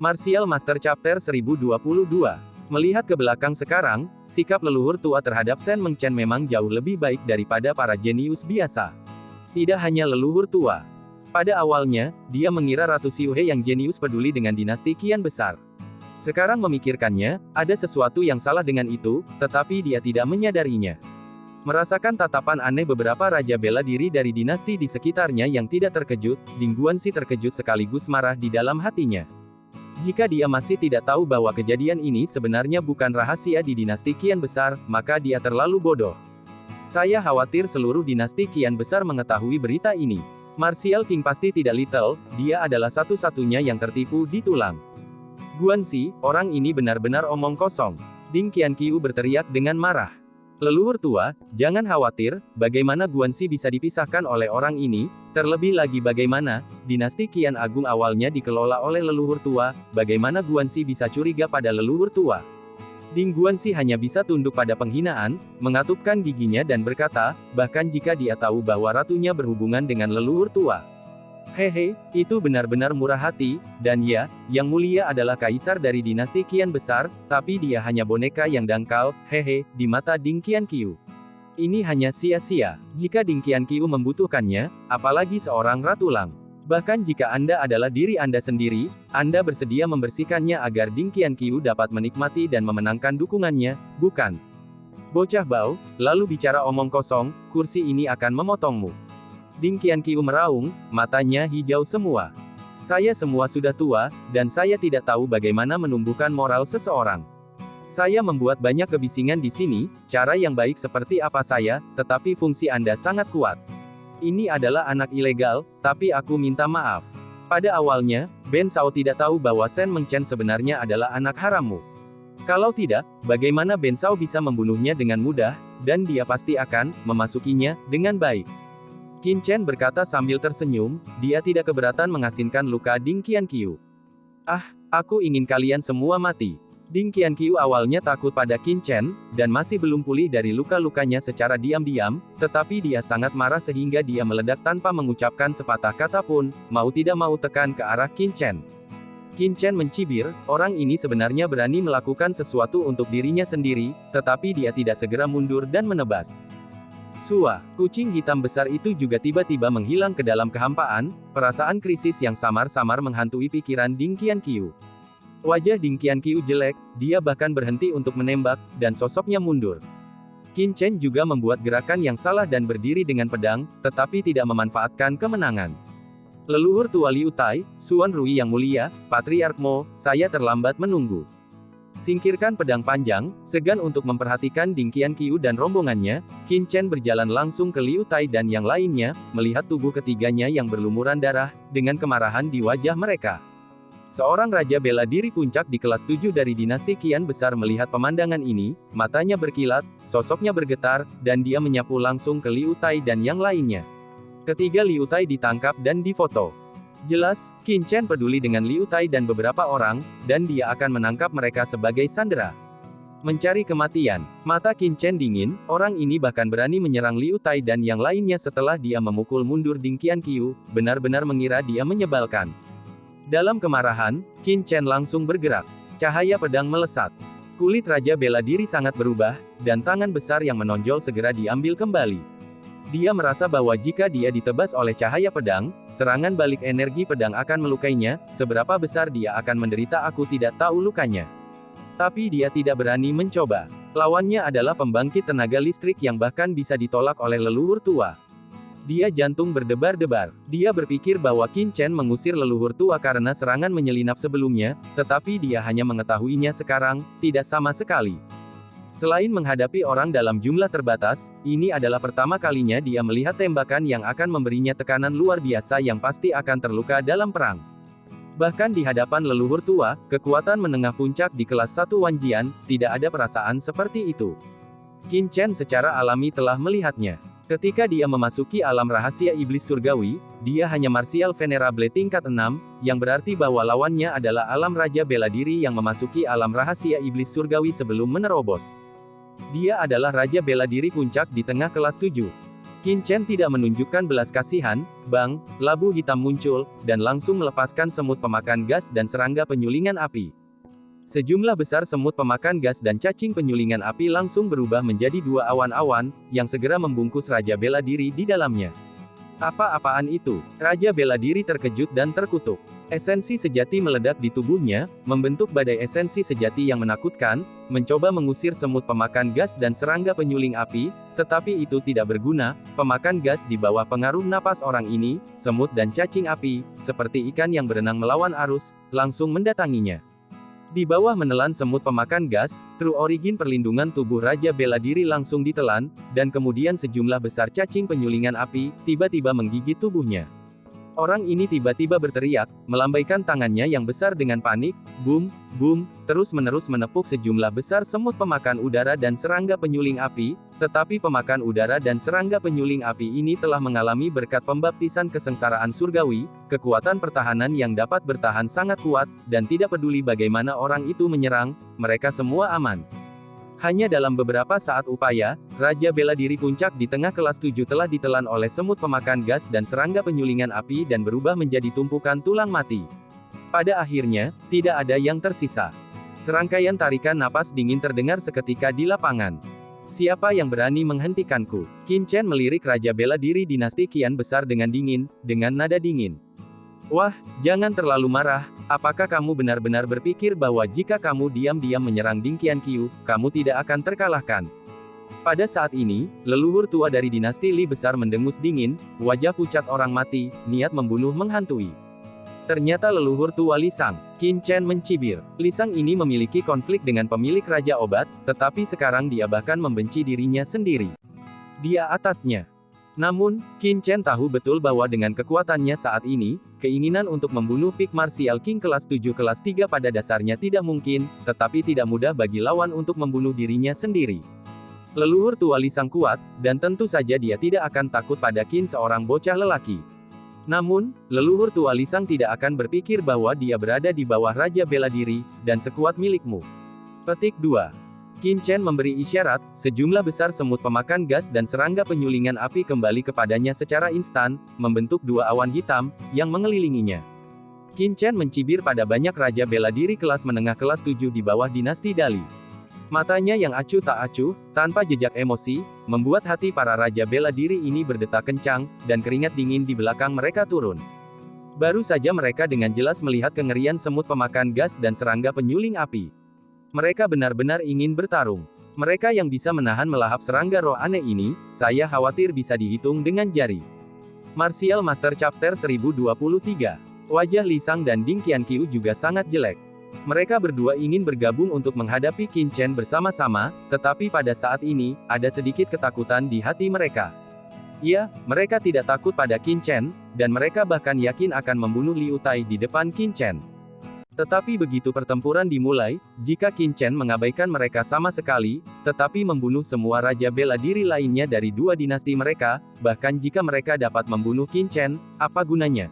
Martial Master Chapter 1022. Melihat ke belakang sekarang, sikap leluhur tua terhadap Shen Mengchen memang jauh lebih baik daripada para jenius biasa. Tidak hanya leluhur tua. Pada awalnya, dia mengira Ratu Xiuhe yang jenius peduli dengan dinasti Qian besar. Sekarang memikirkannya, ada sesuatu yang salah dengan itu, tetapi dia tidak menyadarinya. Merasakan tatapan aneh beberapa raja bela diri dari dinasti di sekitarnya yang tidak terkejut, Ding Guanxi terkejut sekaligus marah di dalam hatinya. Jika dia masih tidak tahu bahwa kejadian ini sebenarnya bukan rahasia di dinasti Qian besar, maka dia terlalu bodoh. Saya khawatir seluruh dinasti Qian besar mengetahui berita ini. Martial King pasti tidak little, dia adalah satu-satunya yang tertipu di tulang. Guanxi, orang ini benar-benar omong kosong. Ding Qianqiu berteriak dengan marah. Leluhur tua, jangan khawatir, bagaimana Guanxi bisa dipisahkan oleh orang ini, terlebih lagi bagaimana, dinasti Qian Agung awalnya dikelola oleh leluhur tua, bagaimana Guanxi bisa curiga pada leluhur tua. Ding Guanxi hanya bisa tunduk pada penghinaan, mengatupkan giginya dan berkata, bahkan jika dia tahu bahwa ratunya berhubungan dengan leluhur tua. Hehe, itu benar-benar murah hati, dan ya, yang mulia adalah kaisar dari dinasti Qian besar, tapi dia hanya boneka yang dangkal, hehe, di mata Ding Qianqiu. Ini hanya sia-sia, jika Ding Qianqiu membutuhkannya, apalagi seorang ratu lang. Bahkan jika Anda adalah diri Anda sendiri, Anda bersedia membersihkannya agar Ding Qianqiu dapat menikmati dan memenangkan dukungannya, bukan? Bocah bau, lalu bicara omong kosong, kursi ini akan memotongmu. Ding Qianqiu meraung, matanya hijau semua. Saya semua sudah tua, dan saya tidak tahu bagaimana menumbuhkan moral seseorang. Saya membuat banyak kebisingan di sini, cara yang baik seperti apa saya, tetapi fungsi Anda sangat kuat. Ini adalah anak ilegal, tapi aku minta maaf. Pada awalnya, Ben Shao tidak tahu bahwa Shen Mengchen sebenarnya adalah anak harammu. Kalau tidak, bagaimana Ben Shao bisa membunuhnya dengan mudah, dan dia pasti akan memasukinya dengan baik. Qin Chen berkata sambil tersenyum, dia tidak keberatan mengasinkan luka Ding Qianqiu. Ah, aku ingin kalian semua mati. Ding Qianqiu awalnya takut pada Qin Chen, dan masih belum pulih dari luka-lukanya secara diam-diam, tetapi dia sangat marah sehingga dia meledak tanpa mengucapkan sepatah kata pun, mau tidak mau tekan ke arah Qin Chen. Qin Chen mencibir, orang ini sebenarnya berani melakukan sesuatu untuk dirinya sendiri, tetapi dia tidak segera mundur dan menebas. Sua, kucing hitam besar itu juga tiba-tiba menghilang ke dalam kehampaan, perasaan krisis yang samar-samar menghantui pikiran Ding Qianqiu. Wajah Ding Qianqiu jelek, dia bahkan berhenti untuk menembak, dan sosoknya mundur. Qin Chen juga membuat gerakan yang salah dan berdiri dengan pedang, tetapi tidak memanfaatkan kemenangan. Leluhur tua Liu Tai, Xuan Rui yang mulia, Patriark Mo, saya terlambat menunggu. Singkirkan pedang panjang, segan untuk memperhatikan Ding Qianqiu dan rombongannya, Qin Chen berjalan langsung ke Liu Tai dan yang lainnya, melihat tubuh ketiganya yang berlumuran darah, dengan kemarahan di wajah mereka. Seorang raja bela diri puncak di kelas 7 dari dinasti Qian besar melihat pemandangan ini, matanya berkilat, sosoknya bergetar, dan dia menyapu langsung ke Liu Tai dan yang lainnya. Ketiga Liu Tai ditangkap dan difoto. Jelas, Qin Chen peduli dengan Liu Tai dan beberapa orang, dan dia akan menangkap mereka sebagai sandera. Mencari kematian. Mata Qin Chen dingin, orang ini bahkan berani menyerang Liu Tai dan yang lainnya setelah dia memukul mundur Ding Qianqiu, benar-benar mengira dia menyebalkan. Dalam kemarahan, Qin Chen langsung bergerak. Cahaya pedang melesat. Kulit Raja Bela Diri sangat berubah, dan tangan besar yang menonjol segera diambil kembali. Dia merasa bahwa jika dia ditebas oleh cahaya pedang, serangan balik energi pedang akan melukainya, seberapa besar dia akan menderita aku tidak tahu lukanya. Tapi dia tidak berani mencoba. Lawannya adalah pembangkit tenaga listrik yang bahkan bisa ditolak oleh leluhur tua. Dia jantung berdebar-debar. Dia berpikir bahwa Qin Chen mengusir leluhur tua karena serangan menyelinap sebelumnya, tetapi dia hanya mengetahuinya sekarang, tidak sama sekali. Selain menghadapi orang dalam jumlah terbatas, ini adalah pertama kalinya dia melihat tembakan yang akan memberinya tekanan luar biasa yang pasti akan terluka dalam perang. Bahkan di hadapan leluhur tua, kekuatan menengah puncak di kelas 1 Wanjian, tidak ada perasaan seperti itu. Qin Chen secara alami telah melihatnya. Ketika dia memasuki alam rahasia iblis surgawi, dia hanya martial venerable tingkat 6, yang berarti bahwa lawannya adalah alam raja bela diri yang memasuki alam rahasia iblis surgawi sebelum menerobos. Dia adalah raja bela diri puncak di tengah kelas 7. Qin Chen tidak menunjukkan belas kasihan, bang, labu hitam muncul, dan langsung melepaskan semut pemakan gas dan serangga penyulingan api. Sejumlah besar semut pemakan gas dan cacing penyulingan api langsung berubah menjadi dua awan-awan, yang segera membungkus Raja Bela Diri di dalamnya. Apa-apaan itu? Raja Bela Diri terkejut dan terkutuk. Esensi sejati meledak di tubuhnya, membentuk badai esensi sejati yang menakutkan, mencoba mengusir semut pemakan gas dan serangga penyuling api, tetapi itu tidak berguna. Pemakan gas di bawah pengaruh napas orang ini, semut dan cacing api, seperti ikan yang berenang melawan arus, langsung mendatanginya. Di bawah menelan semut pemakan gas, True Origin perlindungan tubuh Raja Bela Diri langsung ditelan, dan kemudian sejumlah besar cacing penyulingan api, tiba-tiba menggigit tubuhnya. Orang ini tiba-tiba berteriak, melambaikan tangannya yang besar dengan panik, boom, boom, terus-menerus menepuk sejumlah besar semut pemakan udara dan serangga penyuling api, tetapi pemakan udara dan serangga penyuling api ini telah mengalami berkat pembaptisan kesengsaraan surgawi, kekuatan pertahanan yang dapat bertahan sangat kuat, dan tidak peduli bagaimana orang itu menyerang, mereka semua aman. Hanya dalam beberapa saat upaya, Raja Bela Diri puncak di tengah kelas 7 telah ditelan oleh semut pemakan gas dan serangga penyulingan api dan berubah menjadi tumpukan tulang mati. Pada akhirnya, tidak ada yang tersisa. Serangkaian tarikan napas dingin terdengar seketika di lapangan. Siapa yang berani menghentikanku? Qin Chen melirik Raja Bela Diri dinasti Qian besar dengan dingin, dengan nada dingin. Wah, jangan terlalu marah. Apakah kamu benar-benar berpikir bahwa jika kamu diam-diam menyerang Ding Qianqiu, kamu tidak akan terkalahkan? Pada saat ini, leluhur tua dari dinasti Li besar mendengus dingin, wajah pucat orang mati, niat membunuh menghantui. Ternyata leluhur tua Li Sang. Qin Chen mencibir. Li Sang ini memiliki konflik dengan pemilik Raja Obat, tetapi sekarang dia bahkan membenci dirinya sendiri. Dia atasnya. Namun, Qin Chen tahu betul bahwa dengan kekuatannya saat ini, keinginan untuk membunuh Peak Martial King kelas 7 kelas 3 pada dasarnya tidak mungkin, tetapi tidak mudah bagi lawan untuk membunuh dirinya sendiri. Leluhur tua Li Sang kuat, dan tentu saja dia tidak akan takut pada Qin seorang bocah lelaki. Namun, leluhur tua Li Sang tidak akan berpikir bahwa dia berada di bawah Raja Bela Diri, dan sekuat milikmu. Petik 2. Qin Chen memberi isyarat, sejumlah besar semut pemakan gas dan serangga penyulingan api kembali kepadanya secara instan, membentuk dua awan hitam, yang mengelilinginya. Qin Chen mencibir pada banyak Raja Bela Diri kelas menengah kelas 7 di bawah dinasti Dali. Matanya yang acuh tak acuh, tanpa jejak emosi, membuat hati para Raja Bela Diri ini berdetak kencang, dan keringat dingin di belakang mereka turun. Baru saja mereka dengan jelas melihat kengerian semut pemakan gas dan serangga penyuling api. Mereka benar-benar ingin bertarung. Mereka yang bisa menahan melahap serangga roh aneh ini, saya khawatir bisa dihitung dengan jari. Martial Master Chapter 1023. Wajah Li Sang dan Ding Qianqiu juga sangat jelek. Mereka berdua ingin bergabung untuk menghadapi Qin Chen bersama-sama, tetapi pada saat ini, ada sedikit ketakutan di hati mereka. Ya, mereka tidak takut pada Qin Chen, dan mereka bahkan yakin akan membunuh Liu Tai di depan Qin Chen. Tetapi begitu pertempuran dimulai, jika Qin Chen mengabaikan mereka sama sekali, tetapi membunuh semua Raja Bela Diri lainnya dari dua dinasti mereka, bahkan jika mereka dapat membunuh Qin Chen, apa gunanya?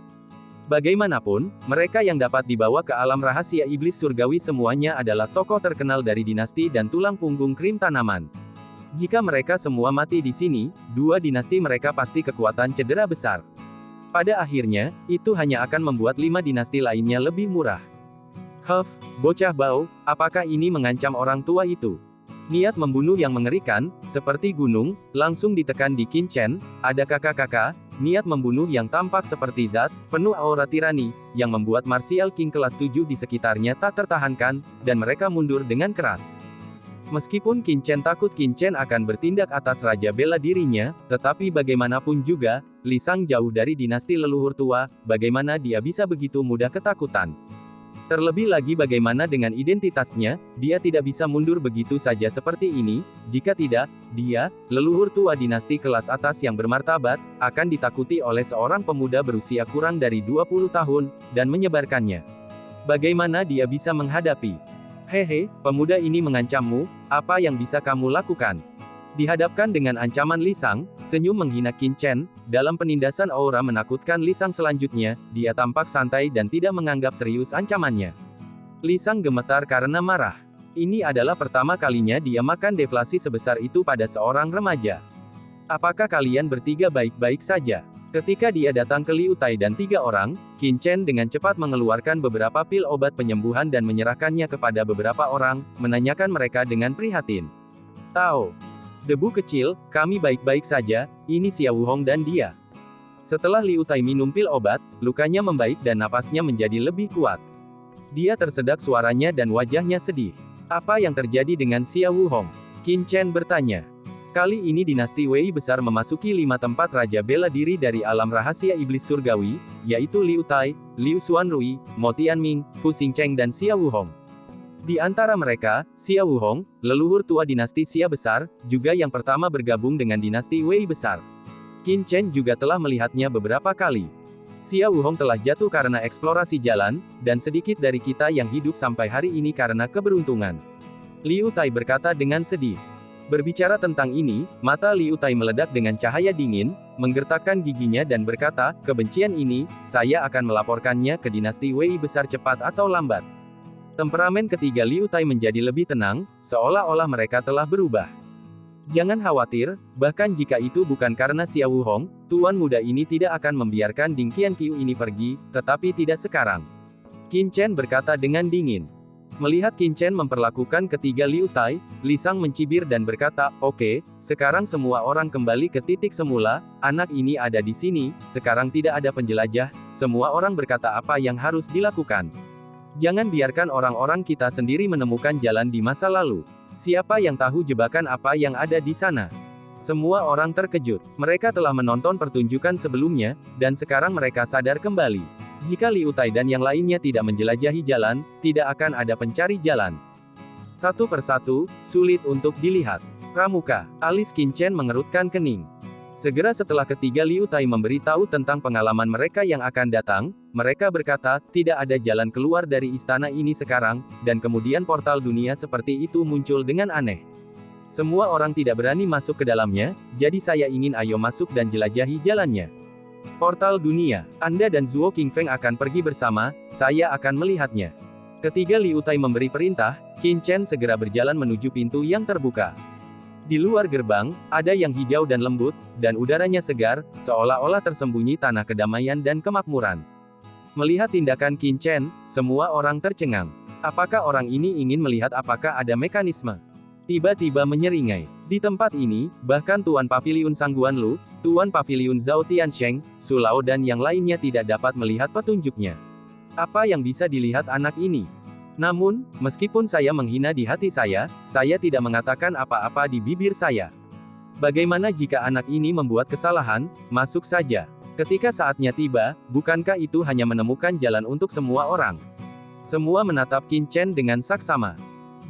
Bagaimanapun, mereka yang dapat dibawa ke alam rahasia iblis surgawi semuanya adalah tokoh terkenal dari dinasti dan tulang punggung krim tanaman. Jika mereka semua mati di sini, dua dinasti mereka pasti kekuatan cedera besar. Pada akhirnya, itu hanya akan membuat 5 dinasti lainnya lebih murah. Bocah bau, apakah ini mengancam orang tua itu? Niat membunuh yang mengerikan, seperti gunung, langsung ditekan di Qin Chen. Ada kakak-kakak, niat membunuh yang tampak seperti zat, penuh aura tirani, yang membuat Martial King kelas 7 di sekitarnya tak tertahankan, dan mereka mundur dengan keras. Meskipun Qin Chen takut Qin Chen akan bertindak atas Raja Bela Dirinya, tetapi bagaimanapun juga, Li Sang jauh dari dinasti leluhur tua, bagaimana dia bisa begitu mudah ketakutan? Terlebih lagi bagaimana dengan identitasnya, dia tidak bisa mundur begitu saja seperti ini, jika tidak, dia, leluhur tua dinasti kelas atas yang bermartabat, akan ditakuti oleh seorang pemuda berusia kurang dari 20 tahun, dan menyebarkannya. Bagaimana dia bisa menghadapi? Hehe, pemuda ini mengancammu, apa yang bisa kamu lakukan? Dihadapkan dengan ancaman Li Sang, senyum menghina Qin Chen, dalam penindasan aura menakutkan Li Sang selanjutnya, dia tampak santai dan tidak menganggap serius ancamannya. Li Sang gemetar karena marah. Ini adalah pertama kalinya dia makan deflasi sebesar itu pada seorang remaja. Apakah kalian bertiga baik-baik saja? Ketika dia datang ke Liu Tai dan 3 orang, Qin Chen dengan cepat mengeluarkan beberapa pil obat penyembuhan dan menyerahkannya kepada beberapa orang, menanyakan mereka dengan prihatin. Tao. Debu kecil, kami baik-baik saja, ini Xiao Wuhong dan dia. Setelah Liu Tai minum pil obat, lukanya membaik dan napasnya menjadi lebih kuat. Dia tersedak suaranya dan wajahnya sedih. Apa yang terjadi dengan Xiao Wuhong? Qin Chen bertanya. Kali ini dinasti Wei besar memasuki 5 tempat raja bela diri dari alam rahasia iblis surgawi, yaitu Liu Tai, Liu Xuanrui, Mo Tianming, Fu Xingcheng dan Xiao Wuhong. Di antara mereka, Xiao Wuhong, leluhur tua dinasti Xia besar, juga yang pertama bergabung dengan dinasti Wei besar. Qin Chen juga telah melihatnya beberapa kali. Xiao Wuhong telah jatuh karena eksplorasi jalan, dan sedikit dari kita yang hidup sampai hari ini karena keberuntungan. Liu Tai berkata dengan sedih. Berbicara tentang ini, mata Liu Tai meledak dengan cahaya dingin, menggertakkan giginya dan berkata, kebencian ini, saya akan melaporkannya ke dinasti Wei besar cepat atau lambat. Temperamen ketiga Liu Tai menjadi lebih tenang, seolah-olah mereka telah berubah. Jangan khawatir, bahkan jika itu bukan karena Xiao Wuhong, tuan muda ini tidak akan membiarkan Ding Qianqiu ini pergi, tetapi tidak sekarang. Qin Chen berkata dengan dingin. Melihat Qin Chen memperlakukan ketiga Liu Tai, Li Sang mencibir dan berkata, oke, sekarang semua orang kembali ke titik semula, anak ini ada di sini, sekarang tidak ada penjelajah, semua orang berkata apa yang harus dilakukan. Jangan biarkan orang-orang kita sendiri menemukan jalan di masa lalu. Siapa yang tahu jebakan apa yang ada di sana? Semua orang terkejut. Mereka telah menonton pertunjukan sebelumnya, dan sekarang mereka sadar kembali. Jika Liu Tai dan yang lainnya tidak menjelajahi jalan, tidak akan ada pencari jalan. Satu persatu, sulit untuk dilihat. Pramuka, alis Qin Chen mengerutkan kening. Segera setelah ketiga Liu Tai memberitahu tentang pengalaman mereka yang akan datang, mereka berkata, tidak ada jalan keluar dari istana ini sekarang, dan kemudian portal dunia seperti itu muncul dengan aneh. Semua orang tidak berani masuk ke dalamnya, jadi saya ingin ayo masuk dan jelajahi jalannya. Portal dunia, Anda dan Zuo Qingfeng akan pergi bersama, saya akan melihatnya. Ketiga Liu Tai memberi perintah, Qin Chen segera berjalan menuju pintu yang terbuka. Di luar gerbang, ada yang hijau dan lembut, dan udaranya segar, seolah-olah tersembunyi tanah kedamaian dan kemakmuran. Melihat tindakan Qin Chen, semua orang tercengang. Apakah orang ini ingin melihat apakah ada mekanisme? Tiba-tiba menyeringai. Di tempat ini, bahkan Tuan Paviliun Sangguan Lu, Tuan Paviliun Zhao Tiansheng, Su Lao dan yang lainnya tidak dapat melihat petunjuknya. Apa yang bisa dilihat anak ini? Namun, meskipun saya menghina di hati saya tidak mengatakan apa-apa di bibir saya. Bagaimana jika anak ini membuat kesalahan? Masuk saja. Ketika saatnya tiba, bukankah itu hanya menemukan jalan untuk semua orang? Semua menatap Qin Chen dengan saksama.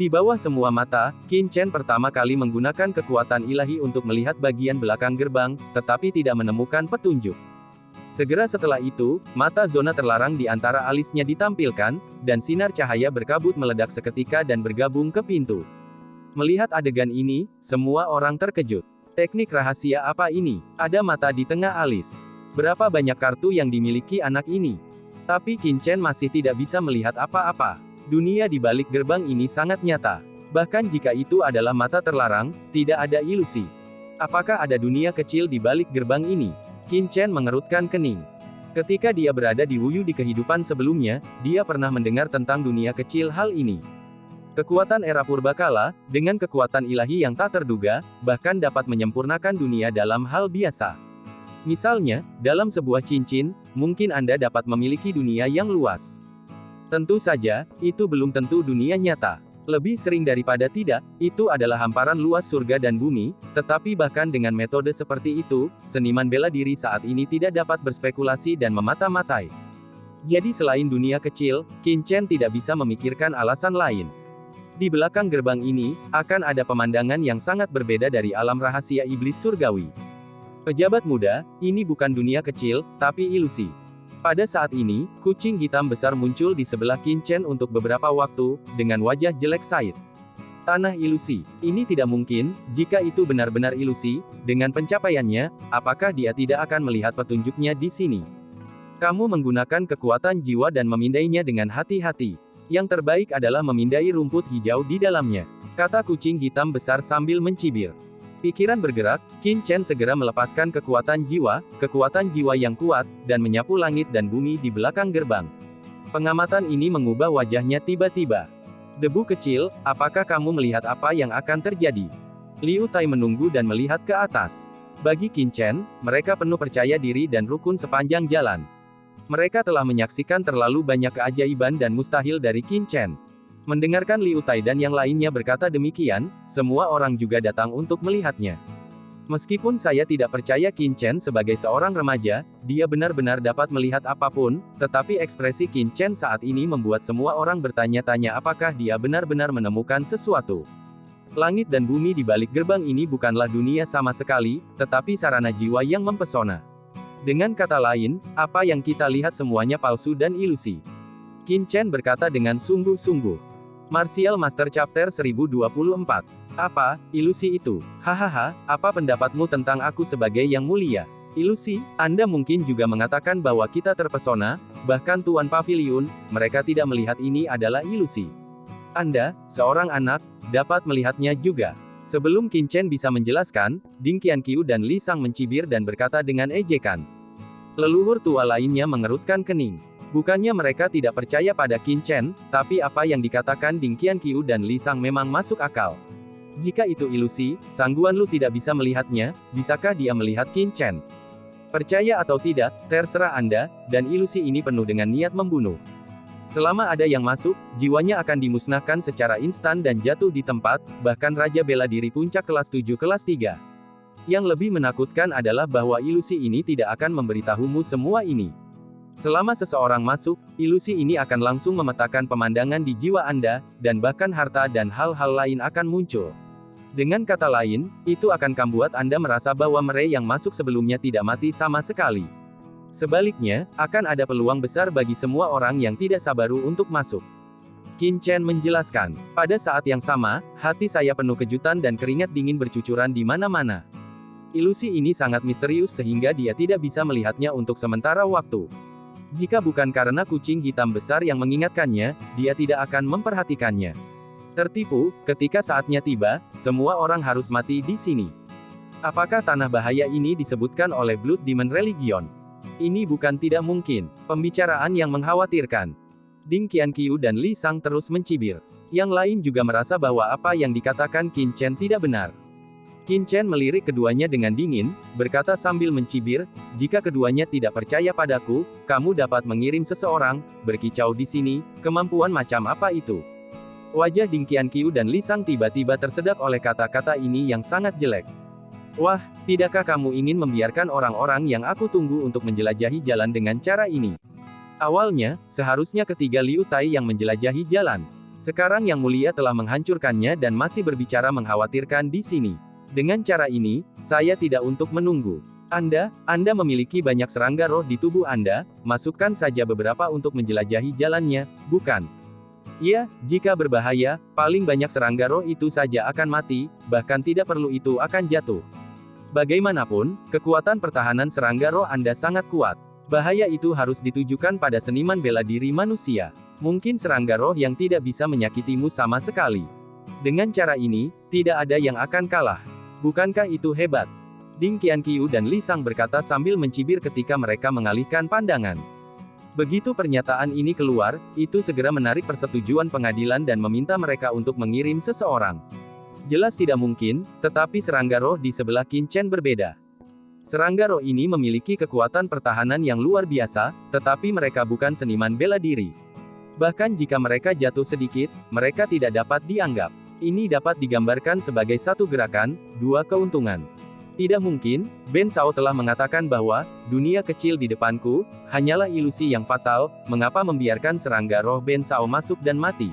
Di bawah semua mata, Qin Chen pertama kali menggunakan kekuatan ilahi untuk melihat bagian belakang gerbang, tetapi tidak menemukan petunjuk. Segera setelah itu, mata zona terlarang di antara alisnya ditampilkan, dan sinar cahaya berkabut meledak seketika dan bergabung ke pintu. Melihat adegan ini, semua orang terkejut. Teknik rahasia apa ini? Ada mata di tengah alis. Berapa banyak kartu yang dimiliki anak ini? Tapi Qin Chen masih tidak bisa melihat apa-apa. Dunia di balik gerbang ini sangat nyata. Bahkan jika itu adalah mata terlarang, tidak ada ilusi. Apakah ada dunia kecil di balik gerbang ini? Qin Chen mengerutkan kening. Ketika dia berada di Wuyu di kehidupan sebelumnya, dia pernah mendengar tentang dunia kecil hal ini. Kekuatan era purbakala, dengan kekuatan ilahi yang tak terduga, bahkan dapat menyempurnakan dunia dalam hal biasa. Misalnya, dalam sebuah cincin, mungkin Anda dapat memiliki dunia yang luas. Tentu saja, itu belum tentu dunia nyata. Lebih sering daripada tidak, itu adalah hamparan luas surga dan bumi, tetapi bahkan dengan metode seperti itu, seniman bela diri saat ini tidak dapat berspekulasi dan memata-matai. Jadi selain dunia kecil, Qin Chen tidak bisa memikirkan alasan lain. Di belakang gerbang ini, akan ada pemandangan yang sangat berbeda dari alam rahasia iblis surgawi. Pejabat muda, ini bukan dunia kecil, tapi ilusi. Pada saat ini, kucing hitam besar muncul di sebelah Qin Chen untuk beberapa waktu, dengan wajah jelek Said. Tanah ilusi. Ini tidak mungkin, jika itu benar-benar ilusi, dengan pencapaiannya, apakah dia tidak akan melihat petunjuknya di sini? Kamu menggunakan kekuatan jiwa dan memindainya dengan hati-hati. Yang terbaik adalah memindai rumput hijau di dalamnya, kata kucing hitam besar sambil mencibir. Pikiran bergerak, Qin Chen segera melepaskan kekuatan jiwa yang kuat, dan menyapu langit dan bumi di belakang gerbang. Pengamatan ini mengubah wajahnya tiba-tiba. Debu kecil, apakah kamu melihat apa yang akan terjadi? Liu Tai menunggu dan melihat ke atas. Bagi Qin Chen, mereka penuh percaya diri dan rukun sepanjang jalan. Mereka telah menyaksikan terlalu banyak keajaiban dan mustahil dari Qin Chen. Mendengarkan Liu Tai dan yang lainnya berkata demikian, semua orang juga datang untuk melihatnya. Meskipun saya tidak percaya Qin Chen sebagai seorang remaja, dia benar-benar dapat melihat apapun, tetapi ekspresi Qin Chen saat ini membuat semua orang bertanya-tanya apakah dia benar-benar menemukan sesuatu. Langit dan bumi di balik gerbang ini bukanlah dunia sama sekali, tetapi sarana jiwa yang mempesona. Dengan kata lain, apa yang kita lihat semuanya palsu dan ilusi. Qin Chen berkata dengan sungguh-sungguh. Martial Master Chapter 1024. Apa, ilusi itu? Hahaha, apa pendapatmu tentang aku sebagai yang mulia? Ilusi? Anda mungkin juga mengatakan bahwa kita terpesona, bahkan Tuan Pavilion, mereka tidak melihat ini adalah ilusi. Anda, seorang anak, dapat melihatnya juga. Sebelum Qin Chen bisa menjelaskan, Ding Qianqiu dan Li Sang mencibir dan berkata dengan ejekan. Leluhur tua lainnya mengerutkan kening. Bukannya mereka tidak percaya pada Qin Chen, tapi apa yang dikatakan Ding Qianqiu dan Li Sang memang masuk akal. Jika itu ilusi, Sang Guan Lu tidak bisa melihatnya, bisakah dia melihat Qin Chen? Percaya atau tidak, terserah Anda, dan ilusi ini penuh dengan niat membunuh. Selama ada yang masuk, jiwanya akan dimusnahkan secara instan dan jatuh di tempat, bahkan Raja Bela Diri Puncak kelas 7 kelas 3. Yang lebih menakutkan adalah bahwa ilusi ini tidak akan memberitahumu semua ini. Selama seseorang masuk, ilusi ini akan langsung memetakan pemandangan di jiwa Anda, dan bahkan harta dan hal-hal lain akan muncul. Dengan kata lain, itu akan membuat Anda merasa bahwa mereka yang masuk sebelumnya tidak mati sama sekali. Sebaliknya, akan ada peluang besar bagi semua orang yang tidak sabar untuk masuk. Qin Chen menjelaskan. Pada saat yang sama, hati saya penuh kejutan dan keringat dingin bercucuran di mana-mana. Ilusi ini sangat misterius sehingga dia tidak bisa melihatnya untuk sementara waktu. Jika bukan karena kucing hitam besar yang mengingatkannya, dia tidak akan memperhatikannya. Tertipu, ketika saatnya tiba, semua orang harus mati di sini. Apakah tanah bahaya ini disebutkan oleh Blood Demon Religion? Ini bukan tidak mungkin. Pembicaraan yang mengkhawatirkan. Ding Qianqiu dan Li Sang terus mencibir. Yang lain juga merasa bahwa apa yang dikatakan Qin Chen tidak benar. Qin Chen melirik keduanya dengan dingin, berkata sambil mencibir, jika keduanya tidak percaya padaku, kamu dapat mengirim seseorang, berkicau di sini, kemampuan macam apa itu? Wajah Ding Qianqiu dan Li Sang tiba-tiba tersedak oleh kata-kata ini yang sangat jelek. Wah, tidakkah kamu ingin membiarkan orang-orang yang aku tunggu untuk menjelajahi jalan dengan cara ini? Awalnya, seharusnya ketiga Liu Tai yang menjelajahi jalan. Sekarang Yang Mulia telah menghancurkannya dan masih berbicara mengkhawatirkan di sini. Dengan cara ini, saya tidak untuk menunggu. Anda memiliki banyak serangga roh di tubuh Anda, masukkan saja beberapa untuk menjelajahi jalannya, bukan? Ya, jika berbahaya, paling banyak serangga roh itu saja akan mati, bahkan tidak perlu itu akan jatuh. Bagaimanapun, kekuatan pertahanan serangga roh Anda sangat kuat. Bahaya itu harus ditujukan pada seniman bela diri manusia. Mungkin serangga roh yang tidak bisa menyakitimu sama sekali. Dengan cara ini, tidak ada yang akan kalah. Bukankah itu hebat? Ding Qianqiu dan Li Sang berkata sambil mencibir ketika mereka mengalihkan pandangan. Begitu pernyataan ini keluar, itu segera menarik persetujuan pengadilan dan meminta mereka untuk mengirim seseorang. Jelas tidak mungkin, tetapi serangga roh di sebelah Qin Chen berbeda. Serangga roh ini memiliki kekuatan pertahanan yang luar biasa, tetapi mereka bukan seniman bela diri. Bahkan jika mereka jatuh sedikit, mereka tidak dapat dianggap. Ini dapat digambarkan sebagai satu gerakan, dua keuntungan. Tidak mungkin, Ben Shao telah mengatakan bahwa, dunia kecil di depanku, hanyalah ilusi yang fatal, mengapa membiarkan serangga roh Ben Shao masuk dan mati?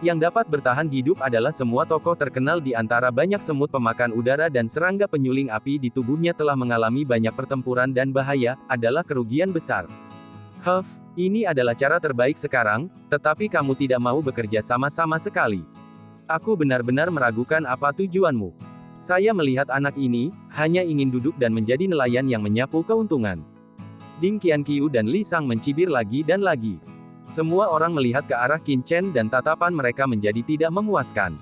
Yang dapat bertahan hidup adalah semua tokoh terkenal di antara banyak semut pemakan udara dan serangga penyuling api di tubuhnya telah mengalami banyak pertempuran dan bahaya, adalah kerugian besar. Ini adalah cara terbaik sekarang, tetapi kamu tidak mau bekerja sama-sama sekali. Aku benar-benar meragukan apa tujuanmu. Saya melihat anak ini, hanya ingin duduk dan menjadi nelayan yang menyapu keuntungan. Ding Qianqiu dan Li Sang mencibir lagi dan lagi. Semua orang melihat ke arah Qin Chen dan tatapan mereka menjadi tidak memuaskan.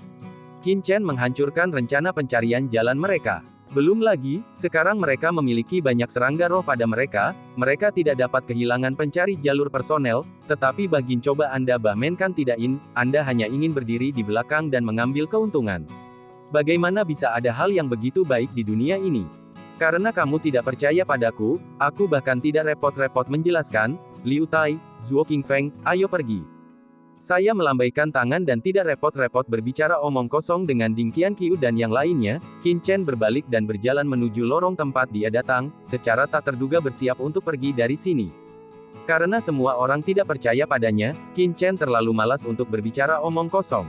Qin Chen menghancurkan rencana pencarian jalan mereka. Belum lagi, sekarang mereka memiliki banyak serangga roh pada mereka, mereka tidak dapat kehilangan pencari jalur personel, tetapi bagi coba Anda bahmenkan tidak Anda hanya ingin berdiri di belakang dan mengambil keuntungan. Bagaimana bisa ada hal yang begitu baik di dunia ini? Karena kamu tidak percaya padaku, aku bahkan tidak repot-repot menjelaskan, Liu Tai, Zhuo Qingfeng, ayo pergi. Saya melambaikan tangan dan tidak repot-repot berbicara omong kosong dengan Ding Qianqiu dan yang lainnya. Qin Chen berbalik dan berjalan menuju lorong tempat dia datang, secara tak terduga bersiap untuk pergi dari sini. Karena semua orang tidak percaya padanya, Qin Chen terlalu malas untuk berbicara omong kosong.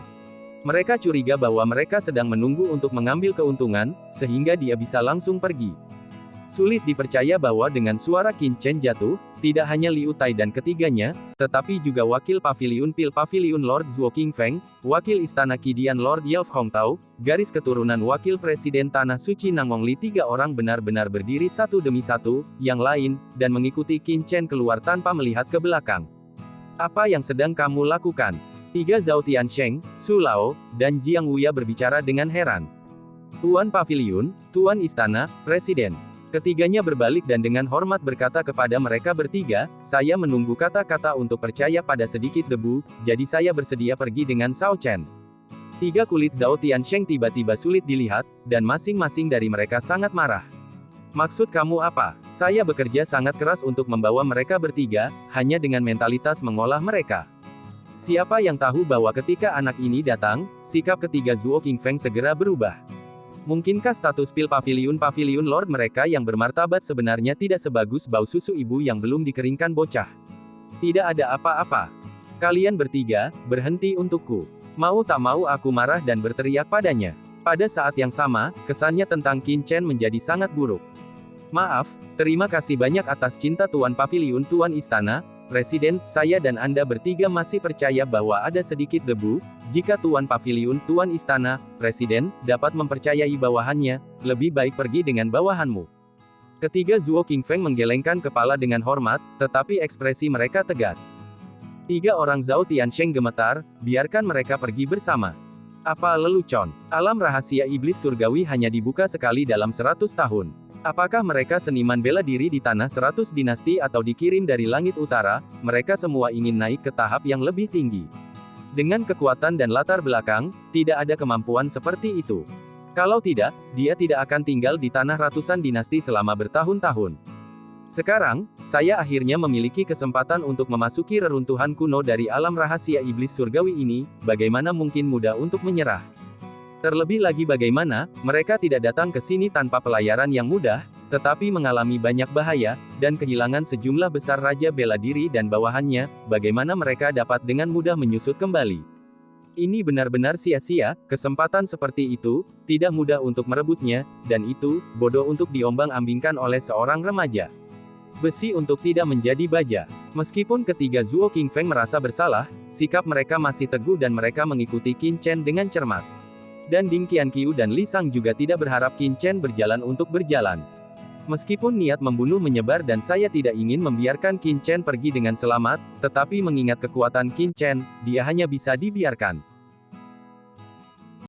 Mereka curiga bahwa mereka sedang menunggu untuk mengambil keuntungan, sehingga dia bisa langsung pergi. Sulit dipercaya bahwa dengan suara Qin Chen jatuh, tidak hanya Liu Tai dan ketiganya, tetapi juga Wakil Paviliun Pil Paviliun Lord Zhuo Qingfeng, Wakil Istana Kidian Lord Yelf Hongtao, garis keturunan Wakil Presiden Tanah Suci Nangongli. Tiga orang benar-benar berdiri satu demi satu, yang lain, dan mengikuti Qin Chen keluar tanpa melihat ke belakang. Apa yang sedang kamu lakukan? Tiga Zhao Tiansheng, Su Lao, dan Jiang Wuya berbicara dengan heran. Tuan Paviliun, Tuan Istana, Presiden. Ketiganya berbalik dan dengan hormat berkata kepada mereka bertiga, saya menunggu kata-kata untuk percaya pada sedikit debu, jadi saya bersedia pergi dengan Cao Chen. Tiga kulit Zhao Tiansheng tiba-tiba sulit dilihat, dan masing-masing dari mereka sangat marah. Maksud kamu apa? Saya bekerja sangat keras untuk membawa mereka bertiga, hanya dengan mentalitas mengolah mereka. Siapa yang tahu bahwa ketika anak ini datang, sikap ketiga Zhuo Qingfeng segera berubah. Mungkinkah status Pil Paviliun Lord mereka yang bermartabat sebenarnya tidak sebagus bau susu ibu yang belum dikeringkan bocah? Tidak ada apa-apa. Kalian bertiga, berhenti untukku. Mau tak mau aku marah dan berteriak padanya. Pada saat yang sama, kesannya tentang Qin Chen menjadi sangat buruk. Maaf, terima kasih banyak atas cinta Tuan Paviliun Tuan Istana, Presiden, saya dan Anda bertiga masih percaya bahwa ada sedikit debu, jika Tuan Paviliun Tuan Istana, Presiden, dapat mempercayai bawahannya, lebih baik pergi dengan bawahanmu. Ketiga Zhuo Qingfeng menggelengkan kepala dengan hormat, tetapi ekspresi mereka tegas. Tiga orang Zhao Tiansheng gemetar, biarkan mereka pergi bersama. Apa lelucon? Alam rahasia iblis surgawi hanya dibuka sekali dalam 100 tahun. Apakah mereka seniman bela diri di tanah 100 dinasti atau dikirim dari langit utara, mereka semua ingin naik ke tahap yang lebih tinggi. Dengan kekuatan dan latar belakang, tidak ada kemampuan seperti itu. Kalau tidak, dia tidak akan tinggal di tanah ratusan dinasti selama bertahun-tahun. Sekarang, saya akhirnya memiliki kesempatan untuk memasuki reruntuhan kuno dari alam rahasia iblis surgawi ini, bagaimana mungkin mudah untuk menyerah? Terlebih lagi bagaimana, mereka tidak datang ke sini tanpa pelayaran yang mudah, tetapi mengalami banyak bahaya, dan kehilangan sejumlah besar raja bela diri dan bawahannya, bagaimana mereka dapat dengan mudah menyusut kembali. Ini benar-benar sia-sia, kesempatan seperti itu, tidak mudah untuk merebutnya, dan itu, bodoh untuk diombang-ambingkan oleh seorang remaja. Besi untuk tidak menjadi baja. Meskipun ketiga Zhuo Qingfeng merasa bersalah, sikap mereka masih teguh dan mereka mengikuti Qin Chen dengan cermat. Dan Ding Qianqiu dan Li Sang juga tidak berharap Qin Chen berjalan untuk berjalan. Meskipun niat membunuh menyebar dan saya tidak ingin membiarkan Qin Chen pergi dengan selamat, tetapi mengingat kekuatan Qin Chen, dia hanya bisa dibiarkan.